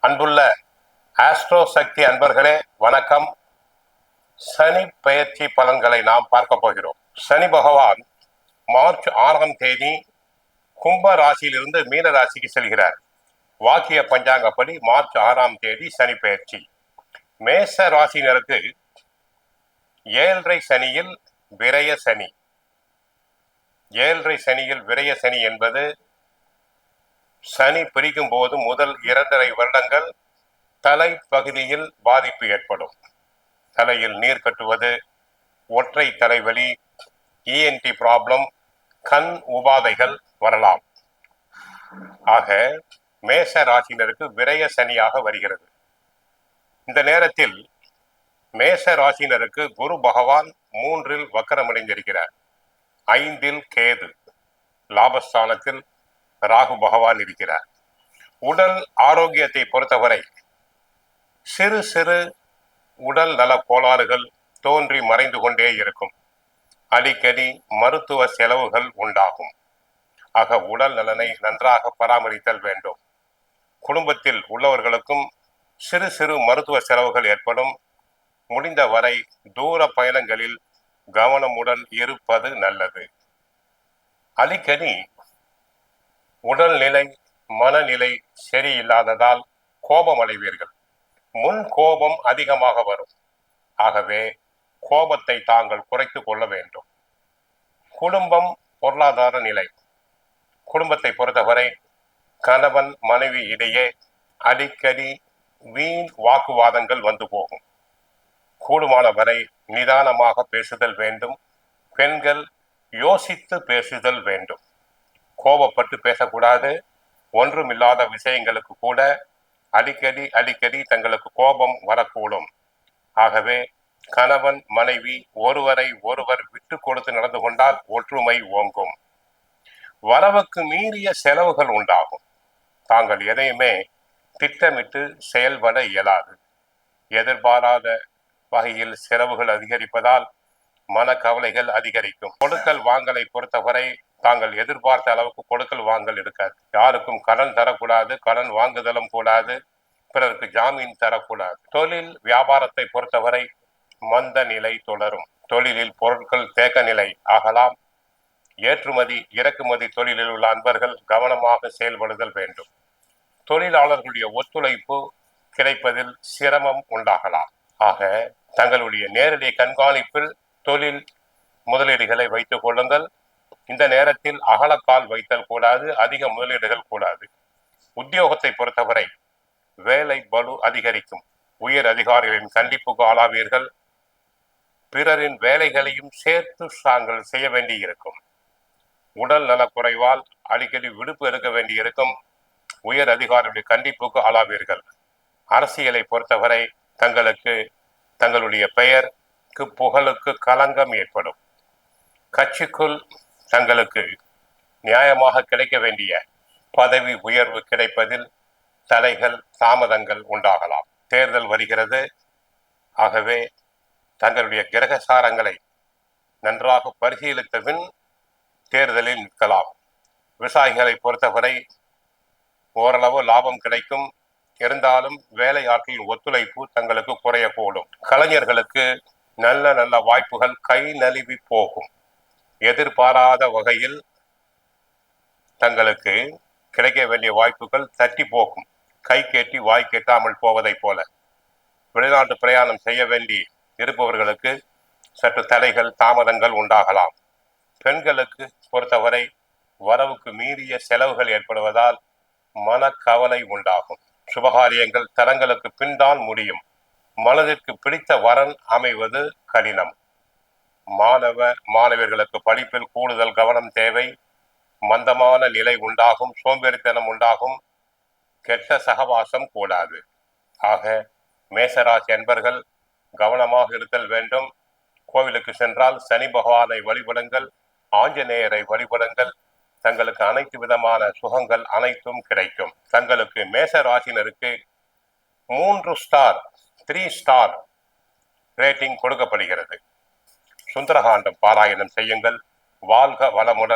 அன்புள்ள ஆஸ்ட்ரோ சக்தி அன்பர்களே வணக்கம். சனி பெயர்ச்சி பலன்களை நாம் பார்க்க போகிறோம். சனி பகவான் மார்ச் 6ஆம் தேதி கும்ப ராசியிலிருந்து மீன ராசிக்கு செல்கிறார். வாக்கிய பஞ்சாங்கப்படி மார்ச் 6ஆம் தேதி சனி பெயர்ச்சி. மேச ராசியினருக்கு 7.5 சனியில் விரய சனி. 7.5 சனியில் விரய சனி என்பது சனி பிரிக்கும் போது முதல் 2.5 வருடங்கள் தலை பகுதியில் பாதிப்பு ஏற்படும். தலையில் நீர் கட்டுவது, ஒற்றை தலைவலி, இஎன்டி ப்ராப்ளம், கண் உபாதைகள் வரலாம். ஆக மேச ராசினருக்கு விரய சனியாக வருகிறது. இந்த நேரத்தில் மேச ராசினருக்கு குரு பகவான் 3இல் வக்கரமடைந்திருக்கிறார். 5இல் கேது, லாபஸ்தானத்தில் ராகு பகவான் இருக்கிறார். உடல் ஆரோக்கியத்தை பொறுத்தவரை சிறு சிறு உடல் நல கோளாறுகள் தோன்றி மறைந்து கொண்டே இருக்கும். அடிக்கடி மருத்துவ செலவுகள் உண்டாகும். ஆக உடல் நலனை நன்றாக பராமரித்தல் வேண்டும். குடும்பத்தில் உள்ளவர்களுக்கும் சிறு சிறு மருத்துவ செலவுகள் ஏற்படும். முடிந்தவரை தூர பயணங்களில் கவனமுடன் இருப்பது நல்லது. அடிக்கடி உடல்நிலை மனநிலை சரியில்லாததால் கோபம் அடைவீர்கள். முன் கோபம் அதிகமாக வரும். ஆகவே கோபத்தை தாங்கள் குறைத்துக் கொள்ள வேண்டும். குடும்பம் பொருளாதார நிலை. குடும்பத்தை பொறுத்தவரை கணவன் மனைவி இடையே அடிக்கடி வீண் வாக்குவாதங்கள் வந்து போகும். கூடுமான வரை நிதானமாக பேசுதல் வேண்டும். பெண்கள் யோசித்து பேசுதல் வேண்டும். கோபப்பட்டு பேசக்கூடாது. ஒன்றுமில்லாத விஷயங்களுக்கு கூட அடிக்கடி தங்களுக்கு கோபம் வரக்கூடும். ஆகவே கணவன் மனைவி ஒருவரை ஒருவர் விட்டு கொடுத்து நடந்து கொண்டால் ஒற்றுமை ஓங்கும். வரவுக்கு மீறிய செலவுகள் உண்டாகும். தாங்கள் எதையுமே திட்டமிட்டு செயல்பட இயலாது. எதிர்பாராத வகையில் செலவுகள் அதிகரிப்பதால் மனக்கவலைகள் அதிகரிக்கும். கொடுக்கல் வாங்கலை பொறுத்தவரை தாங்கள் எதிர்பார்த்த அளவுக்கு கொடுக்கல் வாங்கல் இருக்காது. யாருக்கும் கடன் தரக்கூடாது, கடன் வாங்குதலும் கூடாது, பிறருக்கு ஜாமீன் தரக்கூடாது. தொழில் வியாபாரத்தை பொறுத்தவரை மந்த நிலை தொடரும். தொழிலில் பொருட்கள் தேக்க நிலை ஆகலாம். ஏற்றுமதி இறக்குமதி தொழிலில் உள்ள அன்பர்கள் கவனமாக செயல்படுதல் வேண்டும். தொழிலாளர்களுடைய ஒத்துழைப்பு கிடைப்பதில் சிரமம் உண்டாகலாம். ஆக தங்களுடைய நேரடி கண்காணிப்பில் தொழில் முதலீடுகளை வைத்துக் கொள்ளுங்கள். இந்த நேரத்தில் அகலக்கால் வைத்தல் கூடாது, அதிக முதலீடுகள் கூடாது. உத்தியோகத்தை பொறுத்தவரை வேலை பளு அதிகரிக்கும். உயர் அதிகாரிகளின் கண்டிப்புக்கு ஆளாவீர்கள். பிறரின் வேலைகளையும் சேர்த்து தாங்கள் செய்ய வேண்டி இருக்கும். உடல் நலக்குறைவால் அடிக்கடி விடுப்பு எடுக்க வேண்டி இருக்கும். உயர் அதிகாரிகளுடைய கண்டிப்புக்கு ஆளாவீர்கள். அரசியலை பொறுத்தவரை தங்களுடைய பெயருக்கு புகழுக்கு களங்கம் ஏற்படும். கட்சிக்குள் தங்களுக்கு நியாயமாக கிடைக்க வேண்டிய பதவி உயர்வு கிடைப்பதில் தடைகள் தாமதங்கள் உண்டாகலாம். தேர்தல் வருகிறது. ஆகவே தங்களுடைய கிரகசாரங்களை நன்றாக பரிசீலித்த பின் தேர்தலில் நிற்கலாம். விவசாயிகளை பொறுத்தவரை ஓரளவு லாபம் கிடைக்கும். இருந்தாலும் வேலையாட்களின் ஒத்துழைப்பு தங்களுக்கு குறையக்கூடும். கலைஞர்களுக்கு நல்ல வாய்ப்புகள் கை நழுவி போகும். எதிர்பாராத வகையில் தங்களுக்கு கிடைக்க வேண்டிய வாய்ப்புகள் தட்டி போகும். கை கேட்டி வாய் கேட்டாமல் போவதை போல. வெளிநாட்டு பிரயாணம் செய்ய வேண்டி இருப்பவர்களுக்கு சற்று தடைகள் தாமதங்கள் உண்டாகலாம். பெண்களுக்கு பொறுத்தவரை வரவுக்கு மீறிய செலவுகள் ஏற்படுவதால் மனக்கவலை உண்டாகும். சுபகாரியங்கள் தரங்களுக்கு பின்தான் முடியும். மனதிற்கு பிடித்த வரன் அமைவது கடினம். மாணவர்களுக்கு படிப்பில் கூடுதல் கவனம் தேவை. மந்தமான நிலை உண்டாகும். சோம்பேறித்தனம் உண்டாகும். கெட்ட சகவாசம் கூடாது. ஆக மேசராசி அன்பர்கள் கவனமாக இருத்தல் வேண்டும். கோவிலுக்கு சென்றால் சனி பகவானை வழிபடுங்கள், ஆஞ்சநேயரை வழிபடுங்கள். தங்களுக்கு அனைத்து விதமான சுகங்கள் அனைத்தும் கிடைக்கும். தங்களுக்கு மேச ராசினருக்கு 3 ஸ்டார் 3 ஸ்டார் ரேட்டிங் கொடுக்கப்படுகிறது. சுந்தரகாண்டம் பாராயணம் செய்யுங்கள். வாழ்க வளமுடன்.